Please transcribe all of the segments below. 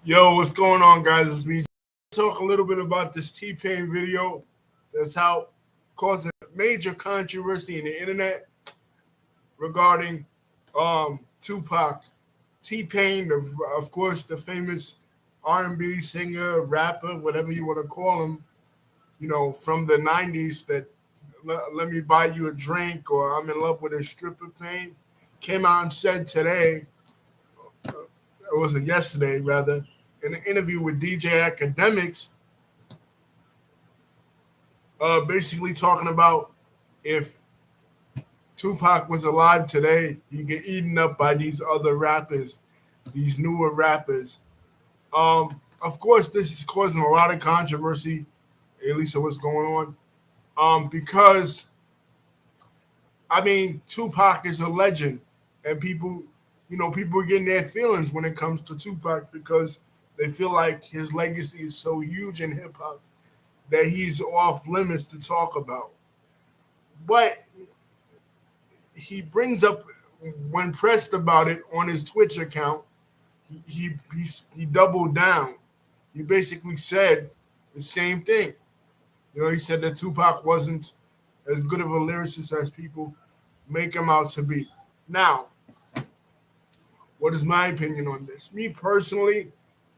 Yo, what's going on, guys? It's me. Talk a little bit about this T-Pain video that's out, causing major controversy in the internet regarding Tupac. T-Pain, of course, the famous R&B singer, rapper, whatever you want to call him, from the 90s that let me buy you a drink or I'm in love with a stripper pain, came out and said today, it was yesterday rather, in an interview with DJ Academics, basically talking about if Tupac was alive today, he'd get eaten up by these other rappers, these newer rappers. Of course, this is causing a lot of controversy, at least of what's going on. Because I mean, Tupac is a legend, and people are getting their feelings when it comes to Tupac because they feel like his legacy is so huge in hip hop that he's off limits to talk about. But he brings up when pressed about it on his Twitch account, he doubled down. He basically said the same thing. He said that Tupac wasn't as good of a lyricist as people make him out to be. Now, what is my opinion on this? Me personally,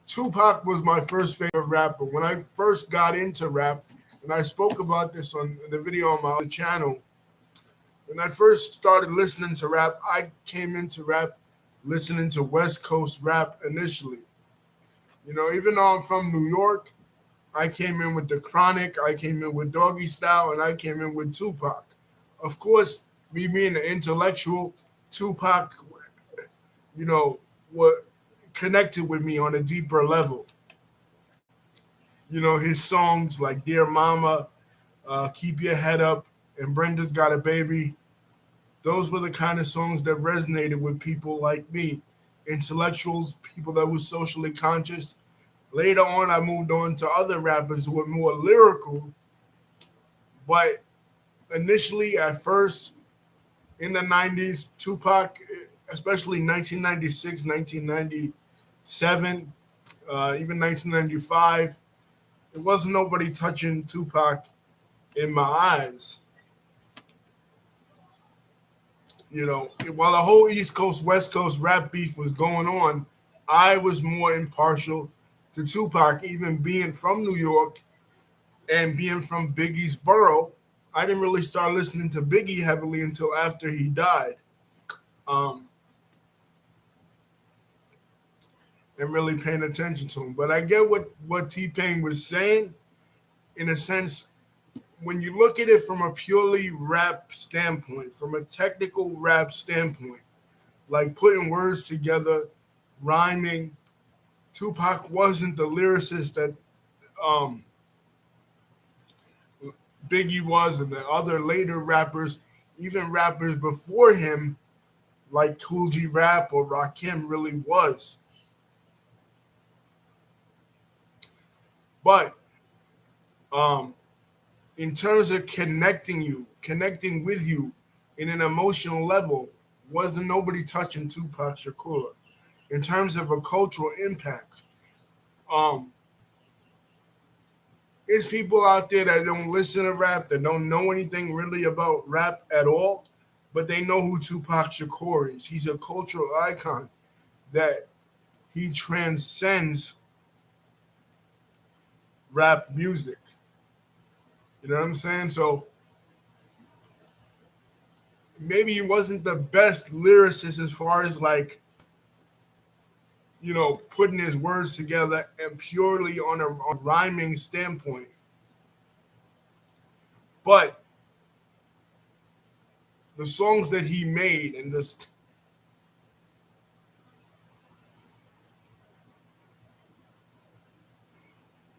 Tupac was my first favorite rapper. When I first got into rap, and I spoke about this on the video on my other channel, when I first started listening to rap, I came into rap listening to West Coast rap initially. Even though I'm from New York, I came in with the Chronic, I came in with Doggy Style, and I came in with Tupac. Of course, me being an intellectual, Tupac, what connected with me on a deeper level. His songs like Dear Mama, Keep Your Head Up, and Brenda's Got a Baby. Those were the kind of songs that resonated with people like me, intellectuals, people that were socially conscious. Later on, I moved on to other rappers who were more lyrical, but initially, at first, in the 90s, Tupac, especially 1996, 1997, even 1995, it wasn't nobody touching Tupac in my eyes. While the whole East Coast, West Coast rap beef was going on, I was more impartial to Tupac, even being from New York and being from Biggie's borough. I didn't really start listening to Biggie heavily until after he died, um, and really paying attention to him. But I get what T Pain was saying in a sense. When you look at it from a purely rap standpoint, from a technical rap standpoint, like putting words together, rhyming, Tupac wasn't the lyricist that um, Biggie was, and the other later rappers, even rappers before him, like Cool G Rap or Rakim, really was. But um, in terms of connecting with you in an emotional level, wasn't nobody touching Tupac Shakur. In terms of a cultural impact, um, there's people out there that don't listen to rap, that don't know anything really about rap at all, but they know who Tupac Shakur is. He's a cultural icon that he transcends rap music. You know what I'm saying? So maybe he wasn't the best lyricist as far as like, putting his words together and purely on a rhyming standpoint. But the songs that he made and this,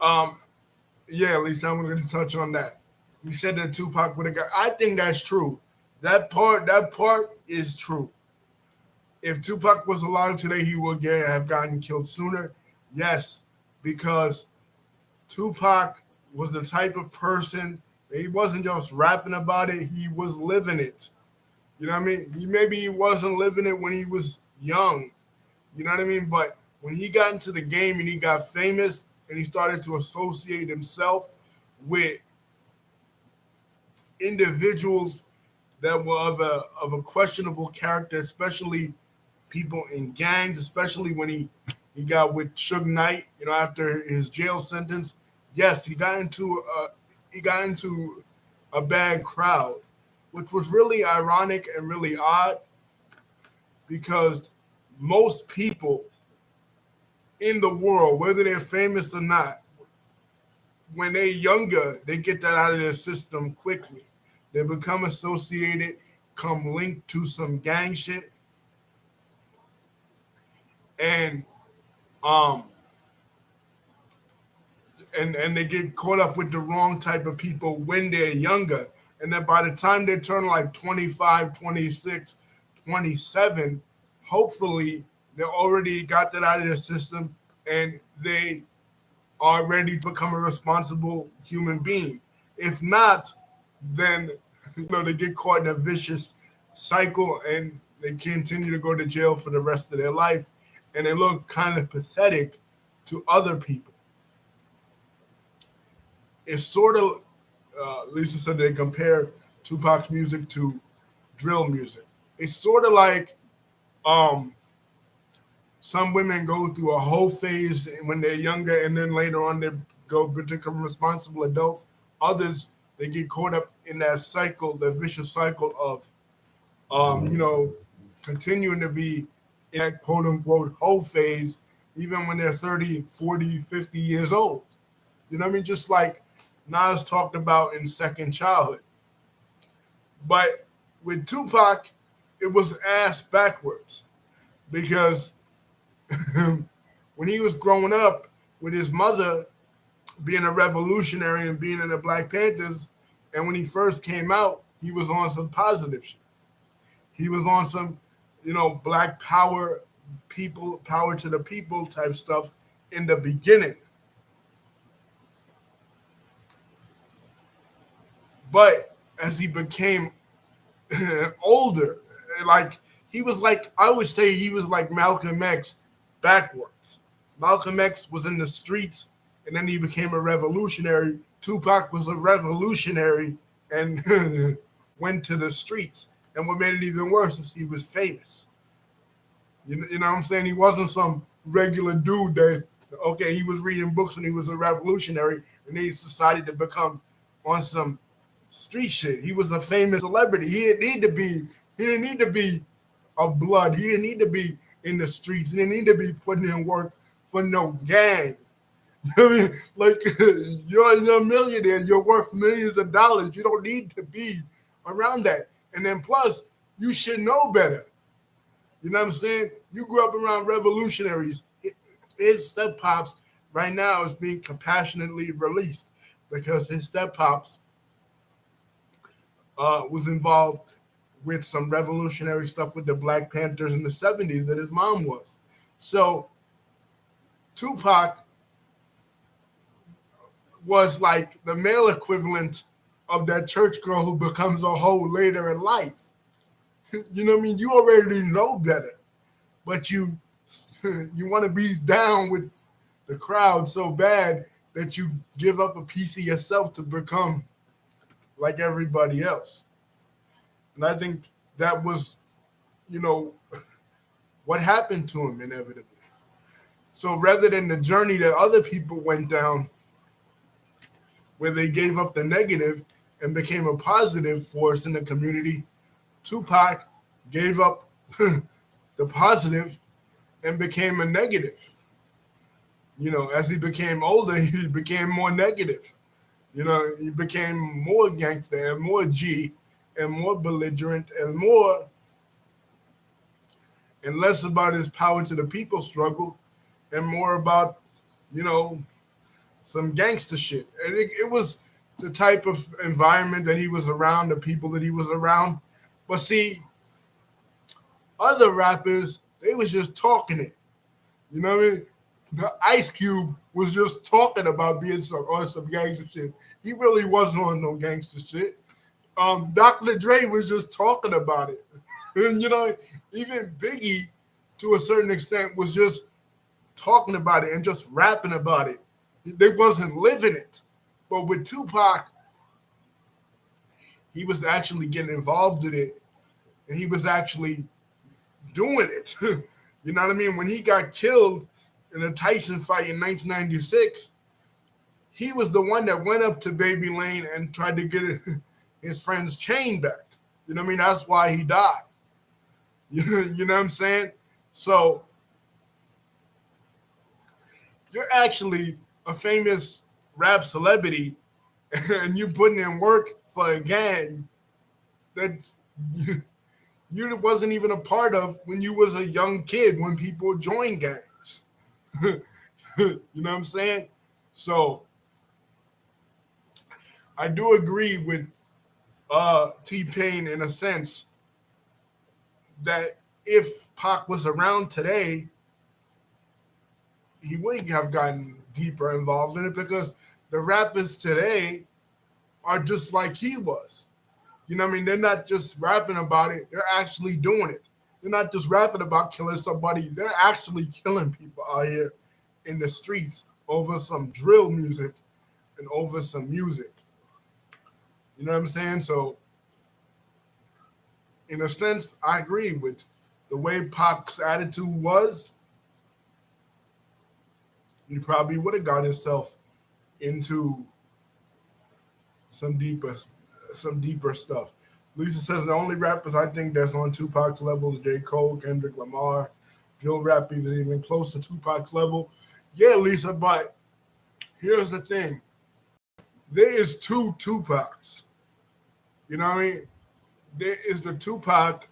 um, yeah, at least I'm going to touch on that. You said that Tupac would have got. I think that's true. That part is true. If Tupac was alive today, he would have gotten killed sooner. Yes, because Tupac was the type of person that he wasn't just rapping about it; he was living it. You know what I mean? Maybe he wasn't living it when he was young. You know what I mean? But when he got into the game and he got famous and he started to associate himself with individuals that were of a questionable character, especially people in gangs, especially when he got with Suge Knight, after his jail sentence. Yes, he got into a bad crowd, which was really ironic and really odd because most people in the world, whether they're famous or not, when they're younger, they get that out of their system quickly. They become associated, come linked to some gang shit, and um and they get caught up with the wrong type of people when they're younger. And then by the time they turn like 25, 26, 27, hopefully they already got that out of their system and they are ready to become a responsible human being. If not, then they get caught in a vicious cycle and they continue to go to jail for the rest of their life, and they look kind of pathetic to other people. It's sort of Lisa said they compare Tupac's music to drill music. It's sort of like um, some women go through a whole phase when they're younger, and then later on they go become responsible adults. Others they get caught up in that cycle, the vicious cycle of um, you know continuing to be in that quote unquote whole phase, even when they're 30, 40, 50 years old. You know what I mean? Just like Nas talked about in Second Childhood. But with Tupac, it was ass backwards because when he was growing up with his mother being a revolutionary and being in the Black Panthers, and when he first came out, he was on some positive shit. He was on some, black power, people, power to the people type stuff in the beginning. But as he became older, like he was like I would say he was like Malcolm X backwards. Malcolm X was in the streets and then he became a revolutionary. Tupac was a revolutionary and went to the streets. And what made it even worse is he was famous. You know what I'm saying? He wasn't some regular dude that okay, he was reading books when he was a revolutionary and he decided to become on some street shit. He was a famous celebrity. He didn't need to be a blood. He didn't need to be in the streets. He didn't need to be putting in work for no gang. I mean, like you're a millionaire. You're worth millions of dollars. You don't need to be around that. And then plus, you should know better. You know what I'm saying? You grew up around revolutionaries. His step pops right now is being compassionately released because his step pops was involved with some revolutionary stuff with the Black Panthers in the 70s that his mom was. So Tupac was like the male equivalent of that church girl who becomes a hoe later in life. You know what I mean? You already know better, but you want to be down with the crowd so bad that you give up a piece of yourself to become like everybody else. And I think that was, you know, what happened to him inevitably. So rather than the journey that other people went down, where they gave up the negative and became a positive force in the community, Tupac gave up the positive and became a negative. As he became older, he became more negative. He became more gangster and more G and more belligerent and more and less about his power to the people struggle and more about, you know, some gangster shit. And it was the type of environment that he was around, the people that he was around. But see, other rappers, they was just talking it. You know what I mean? The Ice Cube was just talking about being on some gangster shit. He really wasn't on no gangster shit. Dr. Dre was just talking about it. And even Biggie, to a certain extent, was just talking about it and just rapping about it. They wasn't living it. But with Tupac, he was actually getting involved in it, and he was actually doing it. You know what I mean? When he got killed in a Tyson fight in 1996, he was the one that went up to Baby Lane and tried to get his friend's chain back. You know what I mean? That's why he died. You know what I'm saying? So you're actually a famous rap celebrity, and you're putting in work for a gang that you wasn't even a part of when you was a young kid when people joined gangs. You know what I'm saying? So I do agree with T Pain in a sense that if Pac was around today, he wouldn't have gotten deeper involved in it because the rappers today are just like he was. You know what I mean? They're not just rapping about it, they're actually doing it. They're not just rapping about killing somebody, they're actually killing people out here in the streets over some drill music and over some music. You know what I'm saying? So, in a sense, I agree with the way Pac's attitude was. He probably would have got himself into some deeper, some deeper stuff. Lisa says the only rappers I think that's on Tupac's level is J. Cole, Kendrick Lamar. Drill rap is even close to Tupac's level. Yeah, Lisa, but here's the thing: there is two Tupacs. You know what I mean? There is the Tupac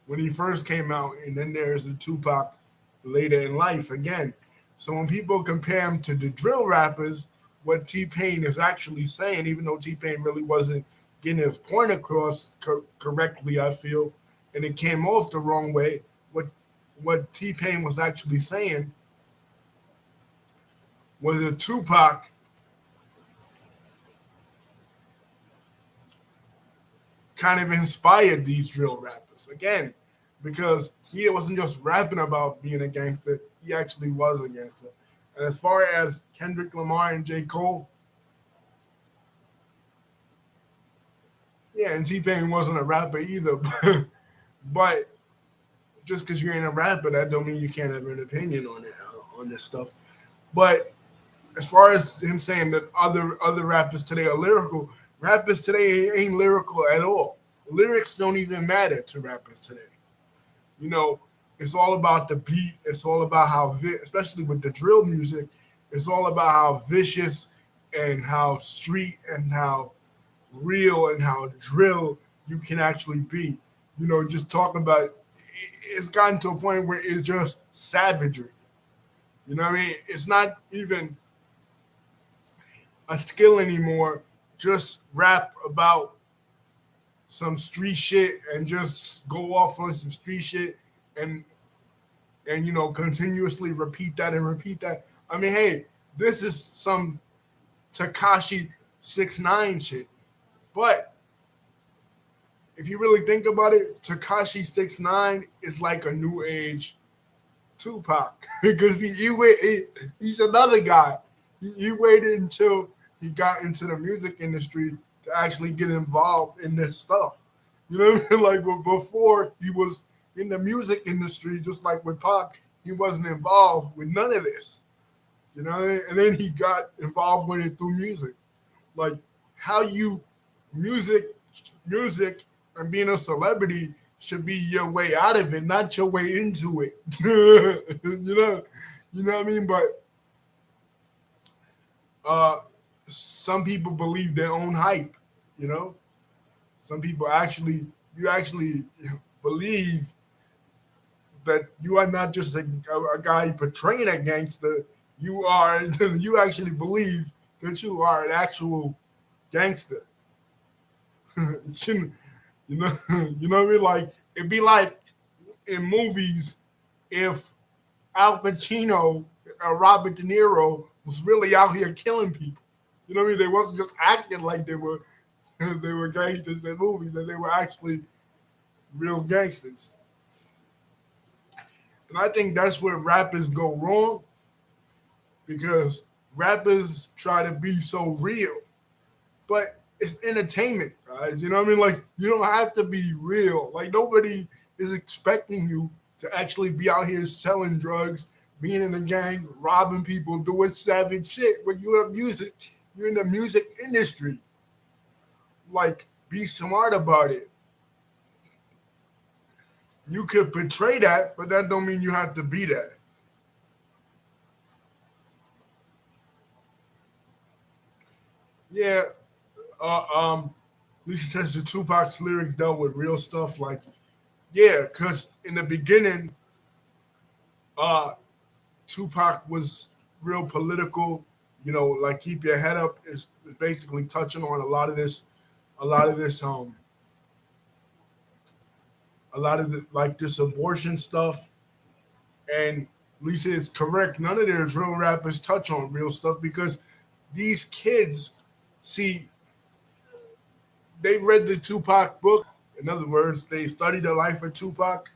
when he first came out, and then there's the Tupac later in life again. So when people compare him to the drill rappers, what T Pain is actually saying, even though T Pain really wasn't getting his point across correctly, I feel, and it came off the wrong way. What T Pain was actually saying was that Tupac kind of inspired these drill rappers again, because he wasn't just rapping about being a gangster; he actually was a gangster. And as far as Kendrick Lamar and J. Cole, yeah, and T Pain wasn't a rapper either. But just because you ain't a rapper, that don't mean you can't have an opinion on it on this stuff. But as far as him saying that other rappers today are lyrical, rappers today ain't lyrical at all. Lyrics don't even matter to rappers today. You know, it's all about the beat. It's all about how, especially with the drill music, it's all about how vicious and how street and how real and how drill you can actually be. You know, just talking about it's gotten to a point where it's just savagery. You know what I mean? It's not even a skill anymore. Just rap about some street shit and just go off on some street shit and and continuously repeat that and repeat that. I mean, hey, this is some Takashi 6ix9ine shit. But if you really think about it, Takashi 6ix9ine is like a new age Tupac because he's another guy. He waited until he got into the music industry to actually get involved in this stuff. You know what I mean? Like before he was in the music industry, just like with Pac, he wasn't involved with none of this. You know, and then he got involved with it through music. Like how you music, music, and being a celebrity should be your way out of it, not your way into it. You know what I mean. But uh, some people believe their own hype. You know, some people actually you actually believe that you are not just a guy portraying a gangster. You are you actually believe that you are an actual gangster. you know, you know what I mean? Like it'd be like in movies if Al Pacino or Robert De Niro was really out here killing people. You know what I mean? They wasn't just acting like they were they were gangsters in movies, that they were actually real gangsters. And I think that's where rappers go wrong because rappers try to be so real, but it's entertainment, guys. You know what I mean? Like, you don't have to be real. Like, nobody is expecting you to actually be out here selling drugs, being in a gang, robbing people, doing savage shit. But you're music, you're in the music industry. Like, be smart about it. You could portray that, but that don't mean you have to be that. Yeah. Uh, um, Lisa says the Tupac's lyrics dealt with real stuff. Like, yeah, because in the beginning, uh, Tupac was real political. You know, like keep your head up is basically touching on a lot of this, a lot of the, like this abortion stuff. And Lisa is correct. None of their drill rappers touch on real stuff because these kids see they read the Tupac book. In other words, they studied the life of Tupac,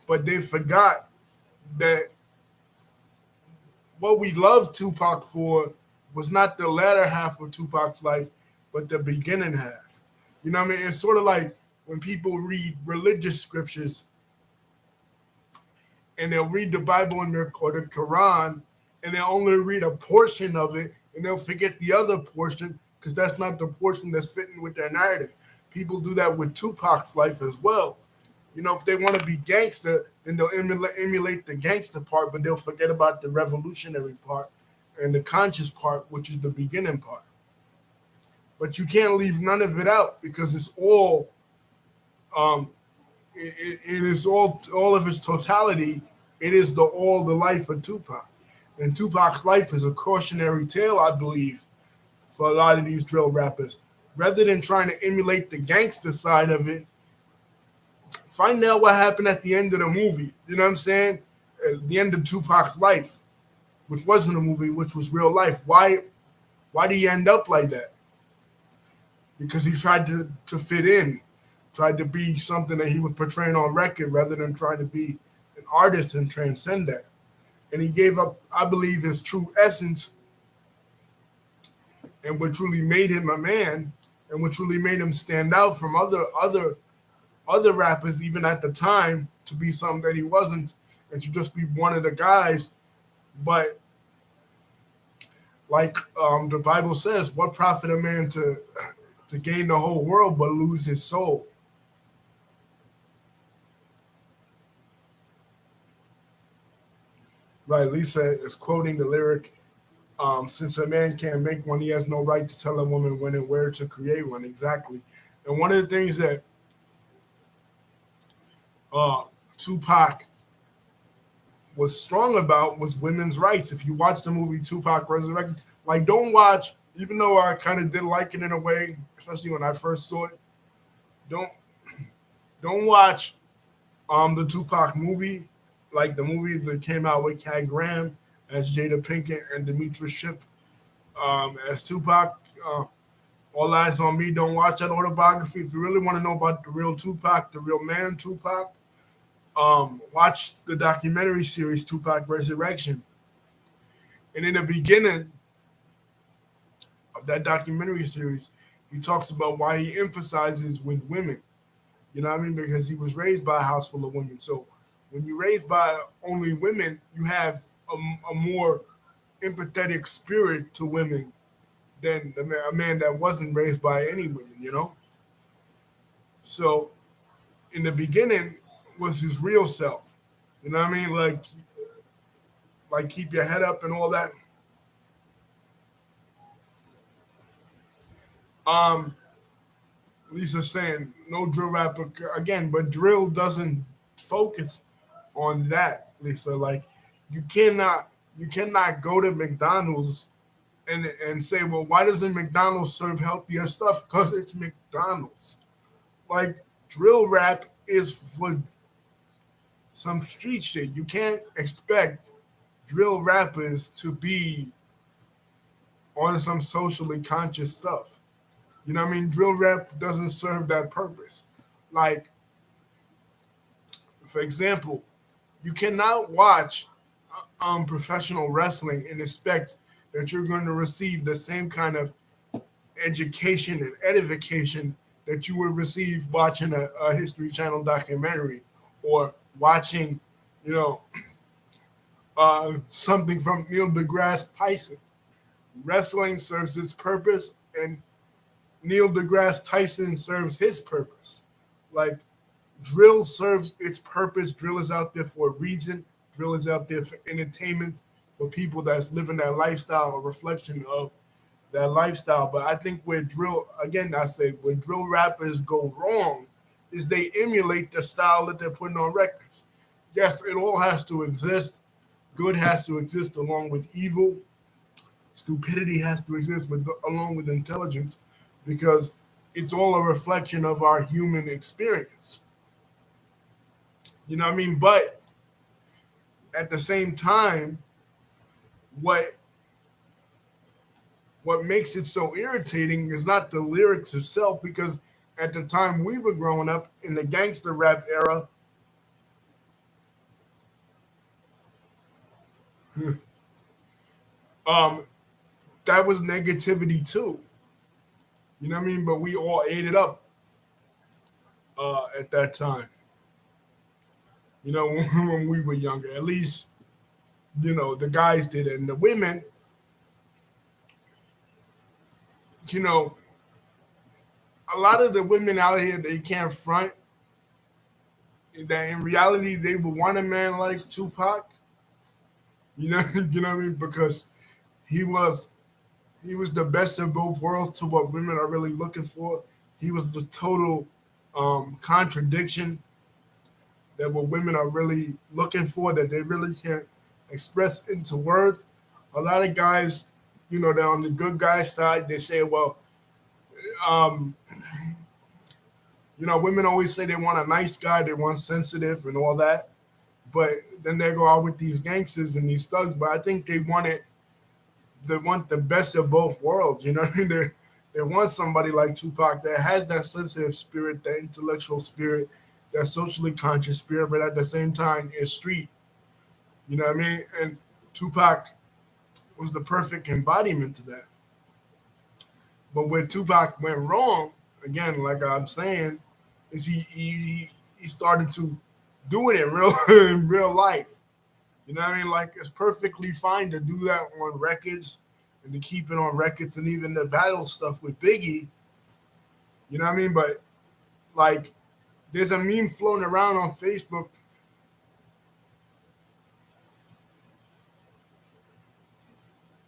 but they forgot that what we love Tupac for was not the latter half of Tupac's life, but the beginning half. You know what I mean? It's sort of like when people read religious scriptures and they'll read the Bible in their, or the Quran and they'll only read a portion of it and they'll forget the other portion because that's not the portion that's fitting with their narrative. People do that with Tupac's life as well. You know, if they want to be gangster, then they'll emulate the gangster part, but they'll forget about the revolutionary part and the conscious part, which is the beginning part. But you can't leave none of it out because it's all, um, it is all of its totality. It is the life of Tupac, and Tupac's life is a cautionary tale, I believe, for a lot of these drill rappers. Rather than trying to emulate the gangster side of it, find out what happened at the end of the movie. You know what I'm saying? At the end of Tupac's life, which wasn't a movie, which was real life. Why did he end up like that? Because he tried to fit in, tried to be something that he was portraying on record rather than trying to be an artist and transcend that. And he gave up, I believe, his true essence and what truly made him a man and what truly made him stand out from other rappers even at the time to be something that he wasn't and to just be one of the guys. But like the Bible says, what profit a man to gain the whole world but lose his soul? Right, Lisa is quoting the lyric, since a man can't make one, he has no right to tell a woman when and where to create one. Exactly. And one of the things that uh, Tupac was strong about was women's rights. If you watch the movie Tupac Resurrected, like don't watch, even though I kind of did like it in a way, especially when I first saw it, don't don't watch the Tupac movie, like the movie that came out with Cat Graham as Jada Pinkett and Demetra Ship as Tupac. All Eyes on Me. Don't watch that autobiography. If you really want to know about the real Tupac, the real man Tupac, watch the documentary series Tupac Resurrection. And in the beginning of that documentary series, he talks about why he emphasizes with women. You know what I mean? Because he was raised by a house full of women. So when you're raised by only women, you have a more empathetic spirit to women than a man that wasn't raised by any women, you know? So in the beginning was his real self. You know what I mean? Like keep your head up and all that. Um, Lisa's saying no drill rapper again, but drill doesn't focus on that, Lisa. Like you cannot you cannot go to McDonald's and say, well, why doesn't McDonald's serve healthier stuff? Because it's McDonald's. Like drill rap is for some street shit. You can't expect drill rappers to be on some socially conscious stuff. You know what I mean? Drill rap doesn't serve that purpose. Like, for example, You cannot watch professional wrestling and expect that you're going to receive the same kind of education and edification that you would receive watching a History Channel documentary or watching, you know, something from Neil deGrasse Tyson. Wrestling serves its purpose, and Neil deGrasse Tyson serves his purpose. Like drill serves its purpose. Drill is out there for a reason. Drill is out there for entertainment, for people that's living that lifestyle, a reflection of that lifestyle. But I think where drill, again, I say where drill rappers go wrong is they emulate the style that they're putting on records. Yes, it all has to exist. Good has to exist along with evil. Stupidity has to exist with along with intelligence, because it's all a reflection of our human experience. You know what I mean? But at the same time, what what makes it so irritating is not the lyrics itself, because at the time we were growing up in the gangster rap era, um, that was negativity too. You know what I mean? But we all ate it up at that time. You know, when we were younger, at least the guys did it, and the women, you know, a lot of the women out here they can't front that in reality they would want a man like Tupac. You know, you know what I mean? Because he was he was the best of both worlds to what women are really looking for. He was the total contradiction that what women are really looking for, that they really can't express into words. A lot of guys, they're on the good guy side. They say, well, um, women always say they want a nice guy, they want sensitive and all that. But then they go out with these gangsters and these thugs. But I think they want the best of both worlds. You know what I mean? They want somebody like Tupac that has that sensitive spirit, that intellectual spirit, that socially conscious spirit, but at the same time is street. You know what I mean? And Tupac was the perfect embodiment to that. But where Tupac went wrong, again, like I'm saying, is he started to do it in real in real life. You know what I mean? Like it's perfectly fine to do that on records and to keep it on records and even the battle stuff with Biggie. You know what I mean? But like there's a meme floating around on Facebook.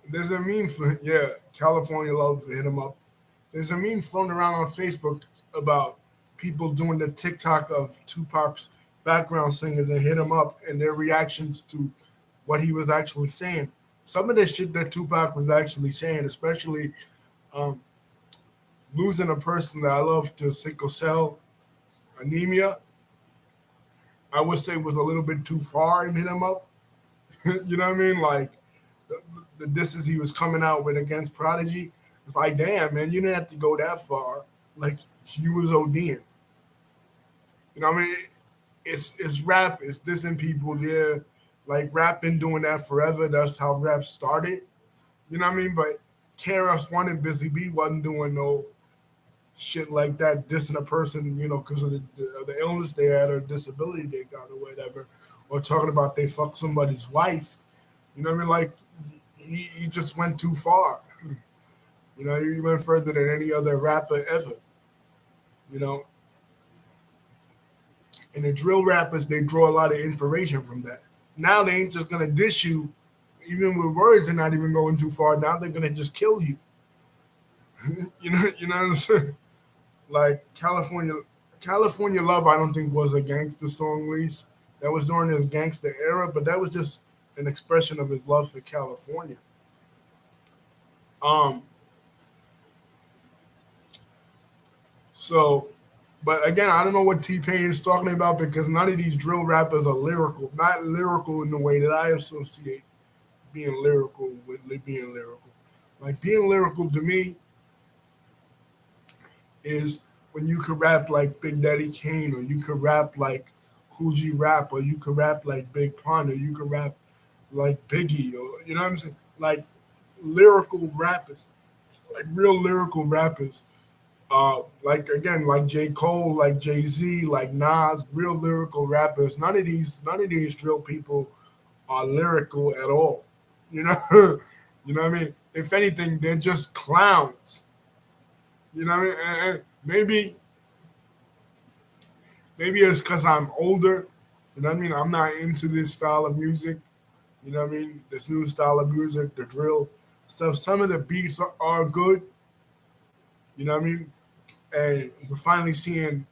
There's a meme for yeah, California Love hit him up. There's a meme floating around on Facebook about people doing the TikTok of Tupac's background singers and hit him up and their reactions to what he was actually saying. Some of the shit that Tupac was actually saying, especially um, losing a person that I love to sickle cell anemia, I would say was a little bit too far and hit him up. You know what I mean? Like the, the disses he was coming out with against Prodigy. It's like, damn, man, you didn't have to go that far. Like you was ODing. You know what I mean? It's rap. It's dissing people. Yeah, like rap been doing that forever. That's how rap started. You know what I mean? But KRS One and Busy B wasn't doing no shit like that, dissing a person, because of the illness they had or disability they got or whatever, or talking about they fucked somebody's wife. You know what I mean? Like he just went too far. He went further than any other rapper ever. You know, and the drill rappers they draw a lot of inspiration from that. Now they ain't just gonna diss you, even with words. They're not even going too far. Now they're gonna just kill you. You know what I'm saying? Like California Love. I don't think was a gangster song, least that was during his gangster era, but that was just an expression of his love for California. Um, so, but again, I don't know what T Pain is talking about because none of these drill rappers are lyrical. Not lyrical in the way that I associate being lyrical with being lyrical. Like being lyrical to me is when you could rap like Big Daddy Kane or you could rap like Coogee rap, or you could rap like Big Pun, or you could rap like Biggie, or you know what I'm saying? Like lyrical rappers, like real lyrical rappers. Like again, like J. Cole, like Jay Z, like Nas, real lyrical rappers. None of these drill people are lyrical at all. You know, you know what I mean. If anything, they're just clowns. You know what I mean. And maybe it's because I'm older. You know what I mean. I'm not into this style of music. You know what I mean. This new style of music, the drill stuff. Some of the beats are good. You know what I mean. And we're finally seeing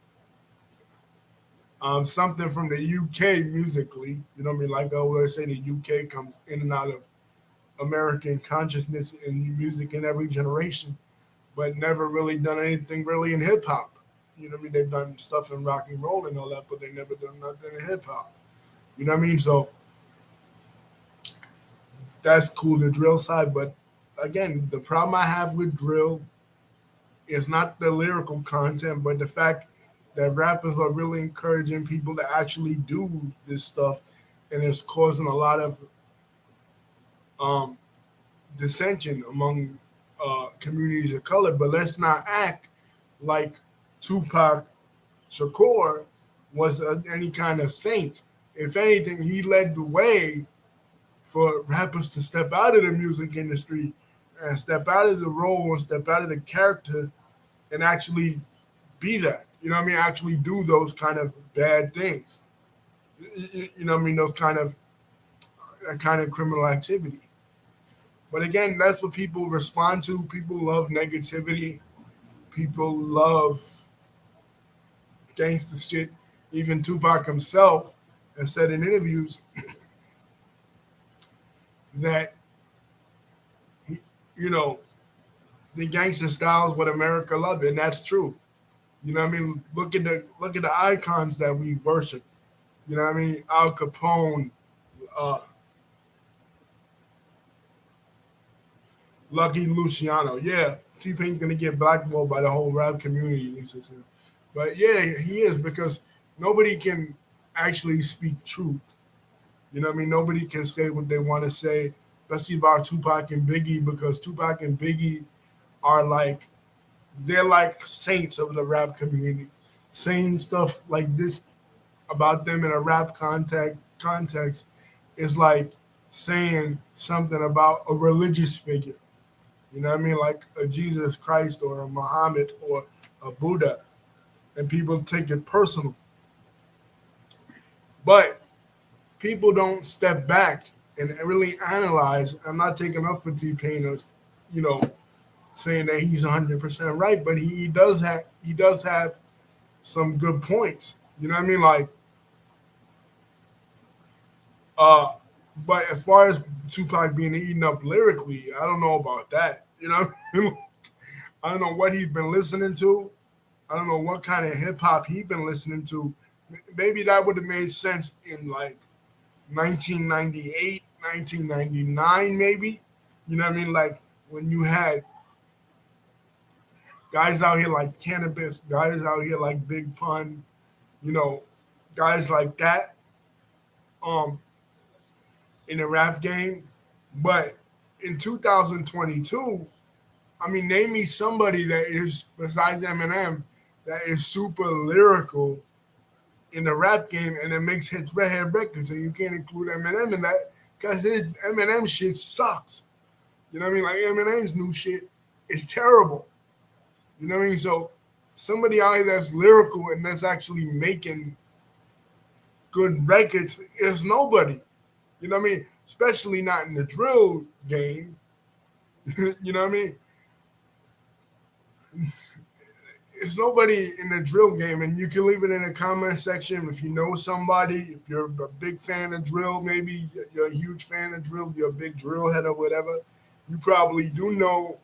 something from the UK musically. You know what I mean? Like I always say, the UK comes in and out of American consciousness and music in every generation, but never really done anything really in hip hop. You know what I mean? They've done stuff in rock and roll and all that, but they never done nothing in hip hop. You know what I mean? So that's cool, the drill side. But again, the problem I have with drill is not the lyrical content, but the fact that rappers are really encouraging people to actually do this stuff, and it's causing a lot of um, dissension among communities of color. But let's not act like Tupac Shakur was any kind of saint. If anything, he led the way for rappers to step out of the music industry and step out of the role and step out of the character and actually be that. You know what I mean? Actually do those kind of bad things. You know what I mean? Those kind of that kind of criminal activity. But again, that's what people respond to. People love negativity. People love gangster shit. Even Tupac himself has said in interviews that he, you know the gangster style is what America loved, and that's true. You know what I mean? Look at the icons that we worship. You know what I mean? Al Capone, uh, Lucky Luciano. Yeah, T Pain's gonna get blackballed by the whole rap community, Lisa said. But yeah, he is because nobody can actually speak truth. You know what I mean? Nobody can say what they want to say, especially about Tupac and Biggie, because Tupac and Biggie are like they're like saints of the rap community. Saying stuff like this about them in a rap context is like saying something about a religious figure. You know what I mean? Like a Jesus Christ or a Muhammad or a Buddha. And people take it personal. But people don't step back and really analyze. I'm not taking up for T Pain or, you know, saying that he's 100% right, but he does have some good points. You know what I mean? Like, uh, but as far as Tupac being eaten up lyrically, I don't know about that. You know what I mean? I don't know what he's been listening to. I don't know what kind of hip hop he's been listening to. Maybe that would have made sense in like 1998, 1999, maybe. You know what I mean? Like when you had guys out here like Cannabis, guys out here like Big Pun, you know, guys like that um, in the rap game. But in 2022, I mean, name me somebody that is, besides Eminem, that is super lyrical in the rap game and it makes hits redhead records. And you can't include Eminem in that because his Eminem shit sucks. You know what I mean? Like Eminem's new shit is terrible. You know what I mean? So somebody out here that's lyrical and that's actually making good records is nobody. You know what I mean? Especially not in the drill game. You know what I mean? It's nobody in the drill game, and you can leave it in the comment section if you know somebody. If you're a big fan of drill, maybe you're a huge fan of drill, you're a big drill head or whatever. You probably do know,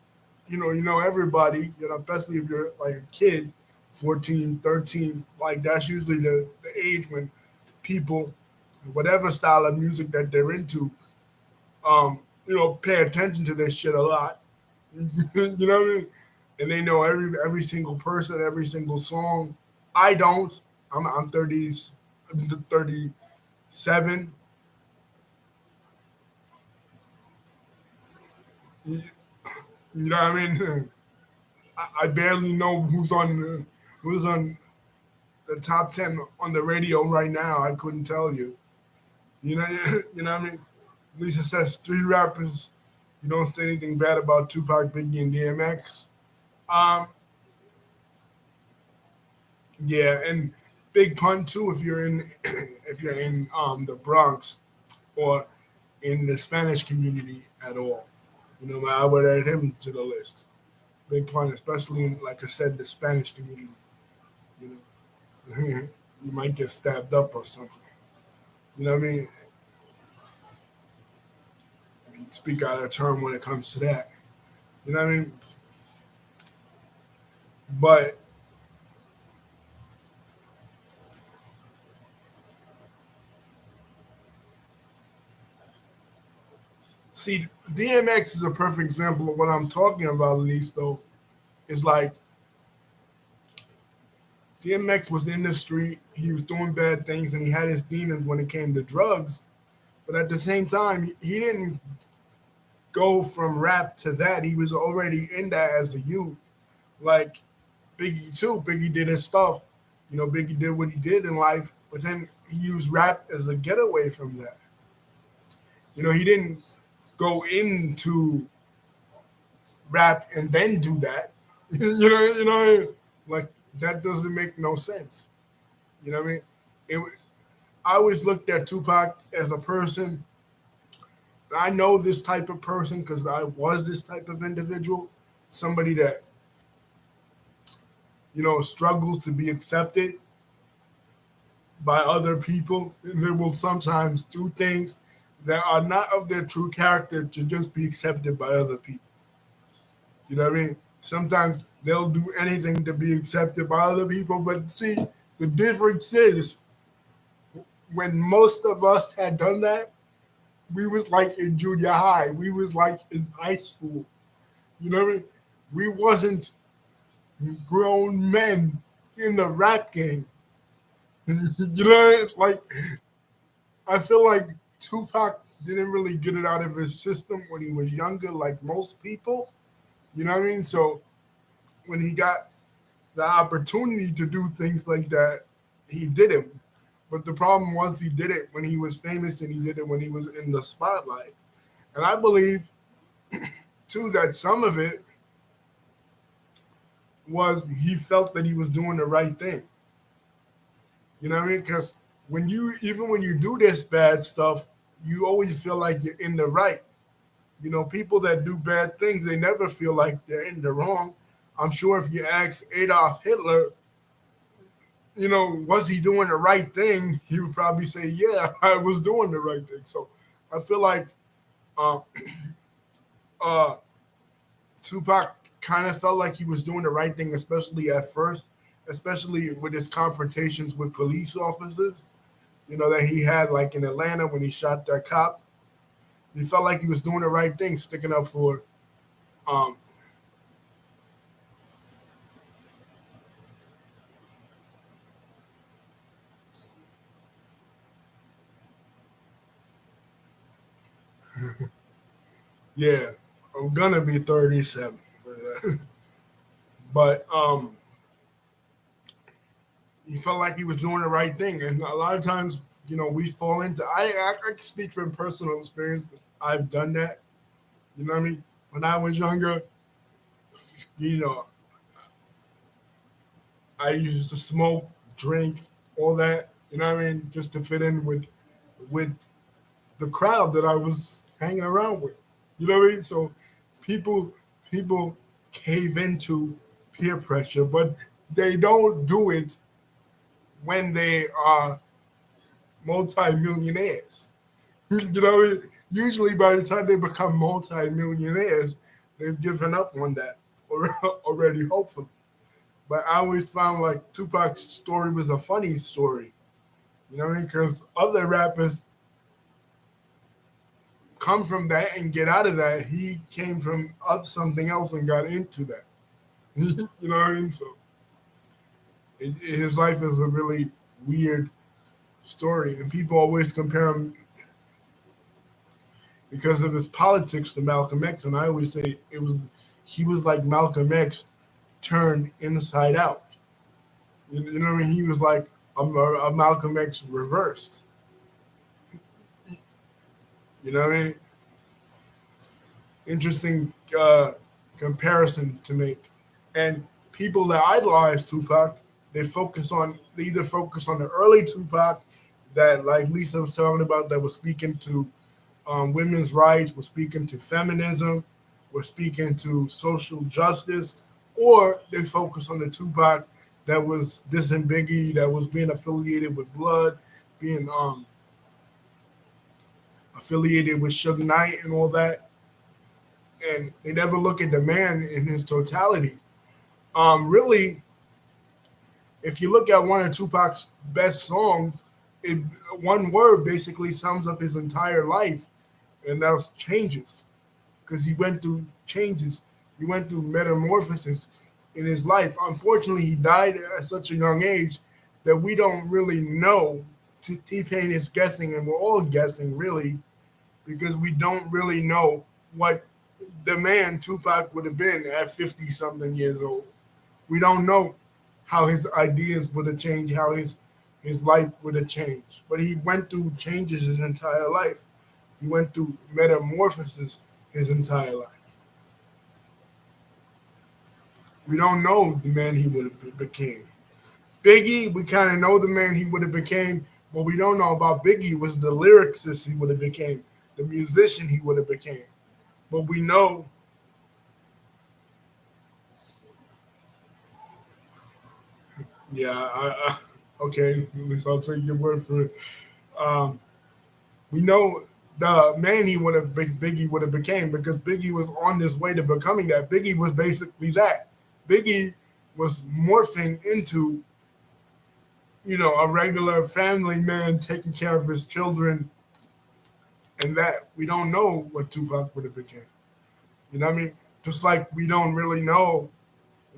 you know everybody. You know, especially if you're like a kid, 14, 13. Like that's usually the age when people, whatever style of music that they're into, pay attention to this shit a lot. You know what I mean? And they know every single person, every single song. I don't. I'm 30s. 37. You know what I mean? I barely know who's on the top 10 on the radio right now. I couldn't tell you. You know, you know what I mean? At least it says three rappers. You don't say anything bad about Tupac, Biggie, and DMX. Um, yeah, and Big Pun too. If you're in, if you're in the Bronx or in the Spanish community at all, you know, I would add him to the list. Big Pun, especially in, like I said, the Spanish community. You know, you might get stabbed up or something. You know what I mean? If you speak out of turn when it comes to that. You know what I mean? But see, DMX is a perfect example of what I'm talking about, at least, though. It's like DMX was in the street, he was doing bad things, and he had his demons when it came to drugs. But at the same time, he didn't go from rap to that. He was already in that as a youth. Like Biggie, too. Biggie did his stuff. You know, Biggie did what he did in life, but then he used rap as a getaway from that. You know, he didn't go into rap and then do that. Like that doesn't make no sense. You know what I mean? It, I always looked at Tupac as a person. I know this type of person because I was this type of individual, somebody that struggles to be accepted by other people, and they will sometimes do things that are not of their true character to just be accepted by other people. You know what I mean? Sometimes they'll do anything to be accepted by other people, but see, the difference is when most of us had done that, we was like in junior high, we was like in high school. You know what I mean? We wasn't grown men in the rap game. You know, it's like I feel like Tupac didn't really get it out of his system when he was younger, like most people. You know what I mean? So when he got the opportunity to do things like that, he did it. But the problem was he did it when he was famous and he did it when he was in the spotlight. And I believe too that some of it was he felt that he was doing the right thing. You know what I mean? Because even when you do this bad stuff, you always feel like you're in the right. You know, people that do bad things, they never feel like they're in the wrong. I'm sure if you ask Adolf Hitler, was he doing the right thing? He would probably say, yeah, I was doing the right thing. So I feel like uh, uh, Tupac kind of felt like he was doing the right thing, especially at first, especially with his confrontations with police officers, that he had like in Atlanta when he shot that cop. He felt like he was doing the right thing, sticking up for, um, yeah, I'm gonna be 37. But he felt like he was doing the right thing. And a lot of times, we fall into, I can speak from personal experience. I've done that. You know what I mean? When I was younger, you know, I used to smoke, drink, all that. You know what I mean? Just to fit in with the crowd that I was hanging around with. You know what I mean? So people people cave into peer pressure, but they don't do it when they are multimillionaires. You know what I mean? Usually by the time they become multimillionaires, they've given up on that already, hopefully. But I always found like Tupac's story was a funny story. You know what I mean? Because other rappers come from that and get out of that. He came from up something else and got into that. You know what I mean? So his life is a really weird story, and people always compare him because of his politics to Malcolm X, and I always say it was he was like Malcolm X turned inside out. You know what I mean? He was like a Malcolm X reversed. You know what I mean? Interesting comparison to make. And people that idolize Tupac, they either focus on the early Tupac that like Lisa was talking about that was speaking to women's rights, was speaking to feminism, was speaking to social justice, or they focus on the Tupac that was dissing Biggie, that was being affiliated with Blood, being affiliated with Suge Knight and all that, and they never look at the man in his totality. Really, if you look at one of Tupac's best songs, it one word basically sums up his entire life, and that's changes. Because he went through changes, he went through metamorphosis in his life. Unfortunately, he died at such a young age that we don't really know. T Pain is guessing, and we're all guessing really, because we don't really know what the man Tupac would have been at 50 something years old. We don't know how his ideas would have changed, how his life would have changed. But he went through changes his entire life. He went through metamorphosis his entire life. We don't know the man he would have became. Biggie, we kind of know the man he would have became. What we don't know about Biggie was the lyricist he would have became, the musician he would have became. But we know, yeah, okay, at least I'll take your word for it. Um, we know the man he would have Biggie would have became because Biggie was on his way to becoming that. Biggie was basically that. Biggie was morphing into a regular family man taking care of his children, and that we don't know what Tupac would have became. You know what I mean? Just like we don't really know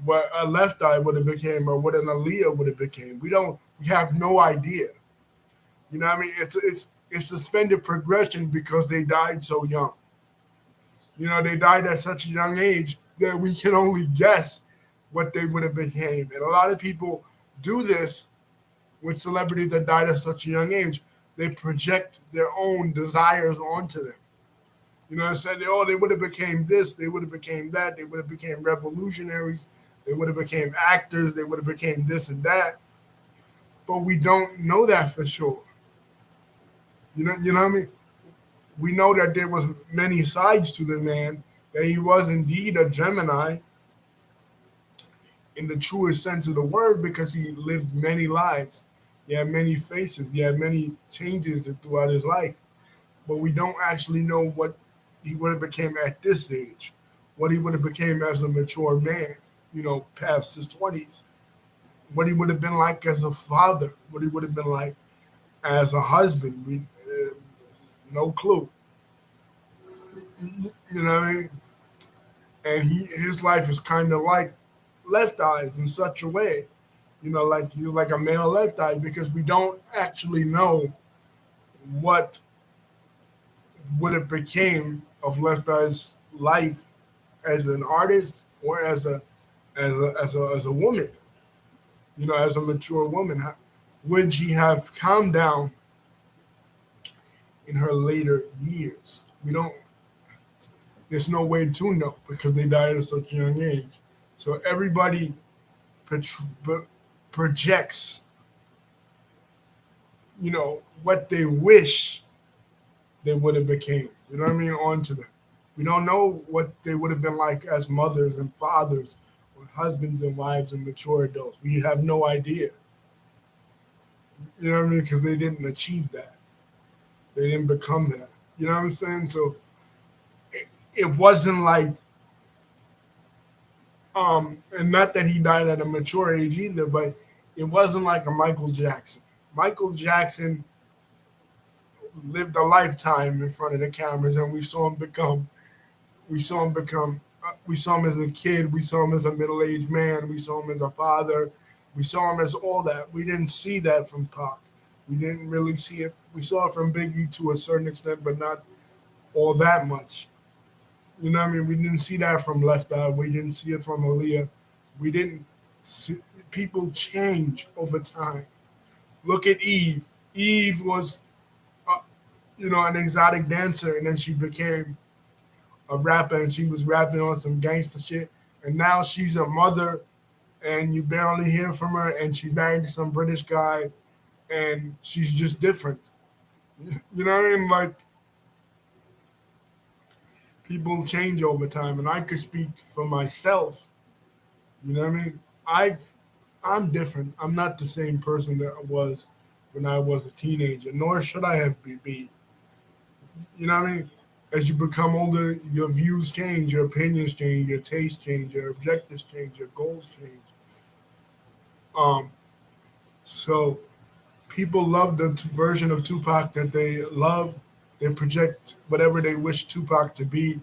what a Left Eye would have became or what an Aaliyah would have became. We don't. We have no idea. You know what I mean? It's suspended progression because they died so young. They died at such a young age that we can only guess what they would have became. And a lot of people do this with celebrities that died at such a young age. They project their own desires onto them. I said, oh, they would have became this, they would have became that, they would have became revolutionaries, they would have became actors, they would have became this and that. But we don't know that for sure. You know what I mean? We know that there was many sides to the man, that he was indeed a Gemini in the truest sense of the word because he lived many lives. He had many faces. He had many changes throughout his life. But we don't actually know what he would have became at this age, what he would have became as a mature man, past his 20s, what he would have been like as a father, what he would have been like as a husband. No clue. You know what I mean? And his life is kind of like Left Eyes in such a way, like he was like a male Left Eye because we don't actually know what would have became of Left Eye's life as an artist or as a woman, as a mature woman. Would she have calmed down in her later years? We don't. There's no way to know because they died at such a young age. So everybody projects, what they wish they would have became. You know what I mean? Onto them. We don't know what they would have been like as mothers and fathers, or husbands and wives and mature adults. We have no idea. You know what I mean? Because they didn't achieve that. They didn't become that. You know what I'm saying? So it wasn't like, and not that he died at a mature age either, but it wasn't like a Michael Jackson. Michael Jackson lived a lifetime in front of the cameras, and we saw him become, we saw him as a kid, we saw him as a middle-aged man, we saw him as a father, we saw him as all that. We didn't see that from Pac. We didn't really see it. We saw it from Biggie to a certain extent, but not all that much. You know what I mean? We didn't see that from Left Eye. We didn't see it from Aaliyah. We didn't see, people change over time. Look at Eve. Eve was, uh, an exotic dancer, and then she became a rapper, and she was rapping on some gangster shit. And now she's a mother, and you barely hear from her, and she's married to some British guy, and she's just different. You know what I mean? Like, people change over time, and I could speak for myself. You know what I mean? I've I'm different. I'm not the same person that I was when I was a teenager, nor should I have be. You know what I mean? As you become older, your views change, your opinions change, your tastes change, your objectives change, your goals change. Um, so people love the version of Tupac that they love. They project whatever they wish Tupac to be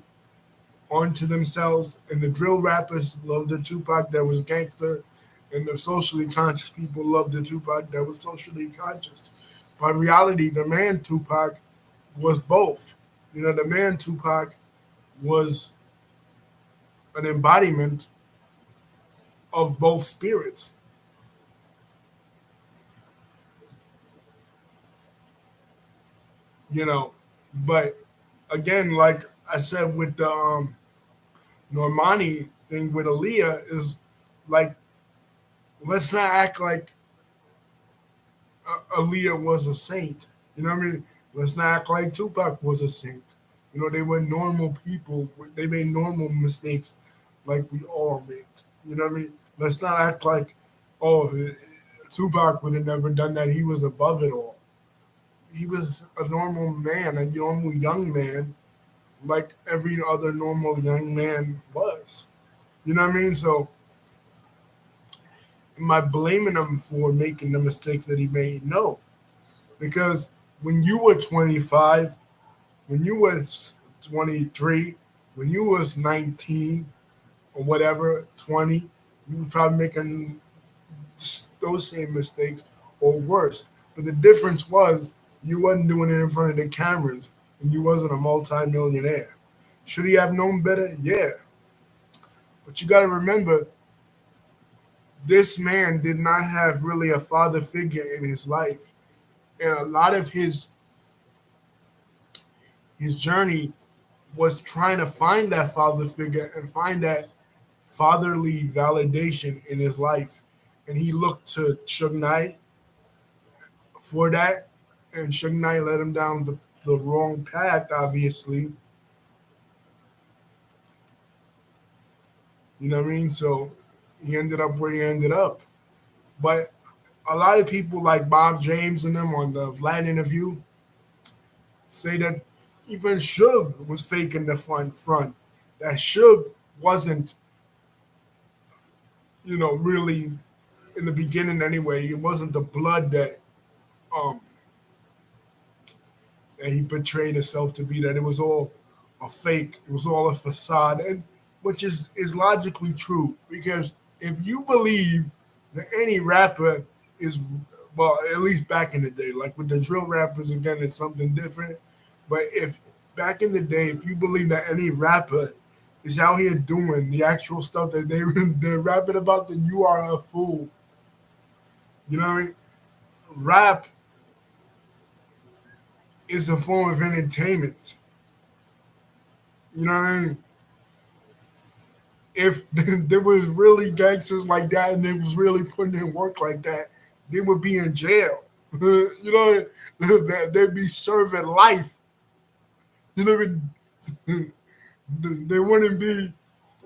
onto themselves. And the drill rappers love the Tupac that was gangster, and the socially conscious people love the Tupac that was socially conscious. But in reality, the man Tupac was both. The man Tupac was an embodiment of both spirits. You know, but again, like I said with the Normani thing with Aaliyah, is like, let's not act like Aaliyah was a saint. You know what I mean? Let's not act like Tupac was a saint. They were normal people. They made normal mistakes like we all make. You know what I mean? Let's not act like, oh, Tupac would have never done that. He was above it all. He was a normal man, a normal young man, like every other normal young man was. You know what I mean? So, am I blaming him for making the mistakes that he made? No, because when you were 25, when you was 23, when you was 19 or whatever, 20, you was probably making those same mistakes or worse. But the difference was you wasn't doing it in front of the cameras, and you wasn't a multi-millionaire. Should he have known better? Yeah. But you got to remember, this man did not have really a father figure in his life. And a lot of his journey was trying to find that father figure and find that fatherly validation in his life. And he looked to Suge Knight for that, and Suge Knight led him down the wrong path, obviously. You know what I mean? So he ended up where he ended up. But a lot of people like Bob James and them on the Vlad interview say that even Suge was faking the front. That Suge wasn't, really in the beginning anyway. It wasn't the blood um that he portrayed himself to be. That it was all a fake. It was all a facade, and which is logically true because if you believe that any rapper is, well, at least back in the day, like with the drill rappers again, it's something different. But if back in the day, if you believe that any rapper is out here doing the actual stuff that they're rapping about, then you are a fool. You know what I mean? Rap is a form of entertainment. You know what I mean? If there was really gangsters like that and they was really putting in work like that, they would be in jail. You know, they'd be serving life. You know, they wouldn't be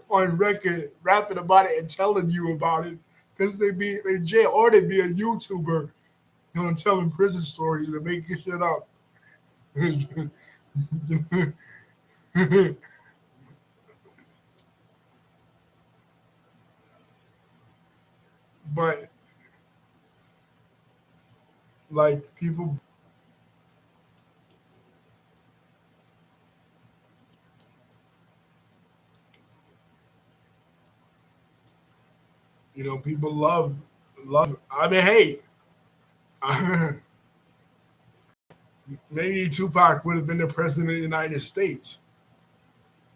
on record rapping about it and telling you about it because they'd be in jail, or they'd be a YouTuber, telling prison stories and making shit up. But like people, people love. I mean, hey, Maybe Tupac would have been the president of the United States.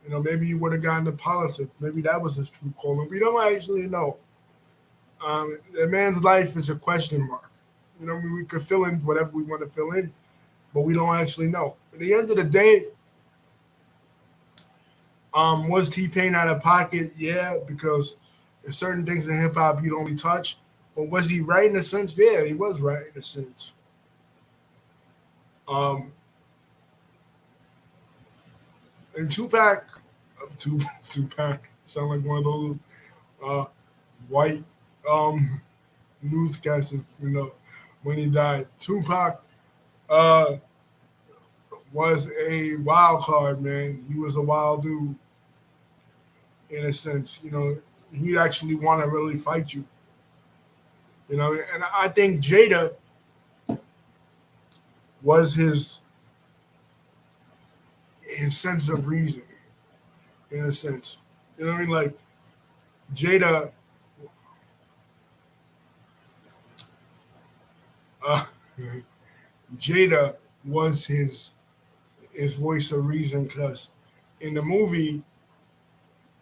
Maybe he would have gotten into politics. Maybe that was his true calling. We don't actually know. The man's life is a question mark. We could fill in whatever we want to fill in, but we don't actually know. At the end of the day, was T Pain out of pocket? Yeah, because there's certain things in hip hop you'd only touch. But was he right in a sense? Yeah, he was right in a sense. Um, and Tupac, Tupac, sound like one of those uh, white um, newscasters. When he died, Tupac uh, was a wild card, man. He was a wild dude in a sense. He actually want to really fight you. And I think Jada was his sense of reason in a sense. You know what I mean? Like Jada, uh, Jada was his voice of reason because in the movie,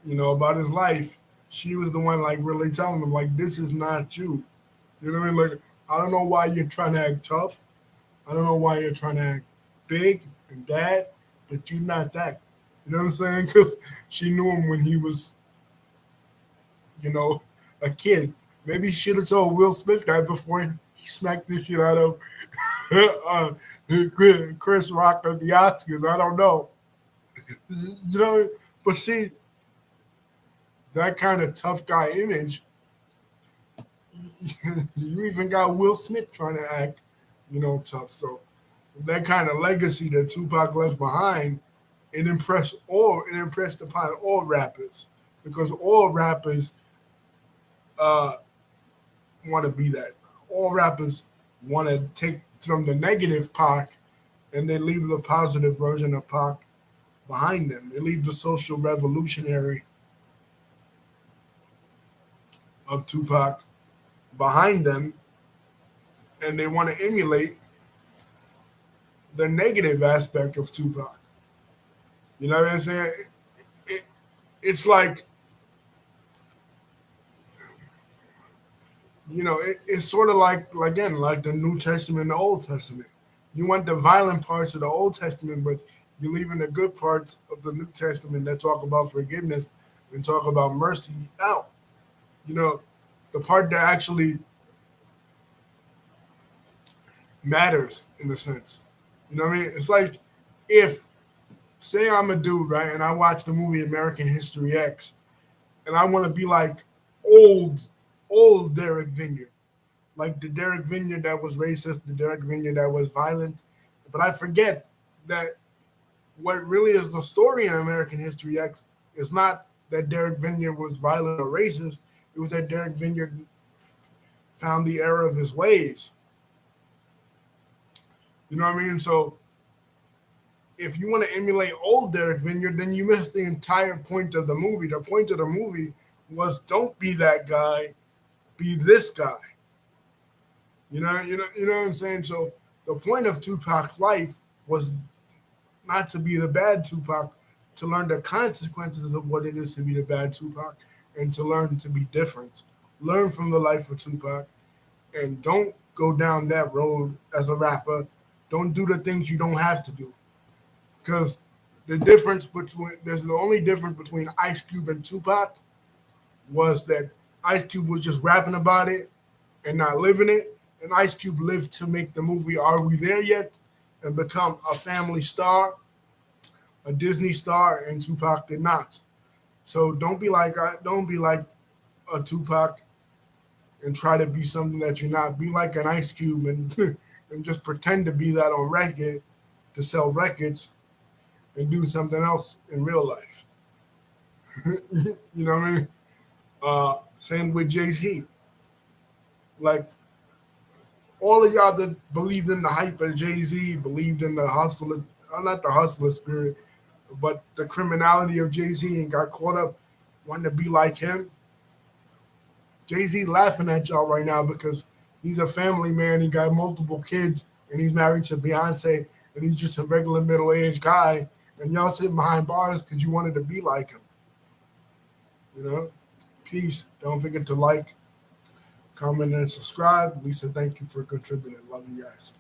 about his life, she was the one like really telling him like this is not you. You know what I mean? Like I don't know why you're trying to act tough. I don't know why you're trying to act big and bad, but you're not that. You know what I'm saying? Because she knew him when he was, you know, a kid. Maybe she should have told Will Smith that before he smacked the shit out of uh, Chris Rock at the Oscars. I don't know. But see, that kind of tough guy image, you even got Will Smith trying to act, tough. So that kind of legacy that Tupac left behind, it impressed upon all rappers because all rappers uh, want to be that. All rappers want to take from the negative Pac and then leave the positive version of Pac behind them. They leave the social revolutionary of Tupac behind them, and they want to emulate the negative aspect of Tupac. You know what I'm saying? It, it's like it's sort of like again like the New Testament and the Old Testament. You want the violent parts of the Old Testament, but you're leaving the good parts of the New Testament that talk about forgiveness and talk about mercy out. You know, the part that actually matters in a sense. You know what I mean? It's like if say I'm a dude, right, and I watch the movie American History X, and I want to be like old, old Derek Vineyard, like the Derek Vineyard that was racist, the Derek Vineyard that was violent. But I forget that what really is the story in American History X is not that Derek Vineyard was violent or racist. It was that Derek Vineyard found the error of his ways. You know what I mean? So if you want to emulate old Derek Vineyard, then you miss the entire point of the movie. The point of the movie was don't be that guy, be this guy. You know what I'm saying? So the point of Tupac's life was not to be the bad Tupac, to learn the consequences of what it is to be the bad Tupac, and to learn to be different. Learn from the life of Tupac, and don't go down that road as a rapper. Don't do the things you don't have to do, because there's the only difference between Ice Cube and Tupac was that Ice Cube was just rapping about it and not living it. And Ice Cube lived to make the movie Are We There Yet? And become a family star, a Disney star, and Tupac did not. So don't be like a Tupac and try to be something that you're not. Be like an Ice Cube and and just pretend to be that on record to sell records and do something else in real life. You know what I mean? Same with Jay Z. Like all of y'all that believed in the hype of Jay Z, believed in the hustler, not the hustler spirit, but the criminality of Jay Z and got caught up wanting to be like him. Jay Z laughing at y'all right now because he's a family man. He got multiple kids and he's married to Beyonce. and he's just a regular middle-aged guy, and y'all sitting behind bars because you wanted to be like him. You know, peace. Don't forget to like, comment, and subscribe. Lisa, thank you for contributing. Love you guys.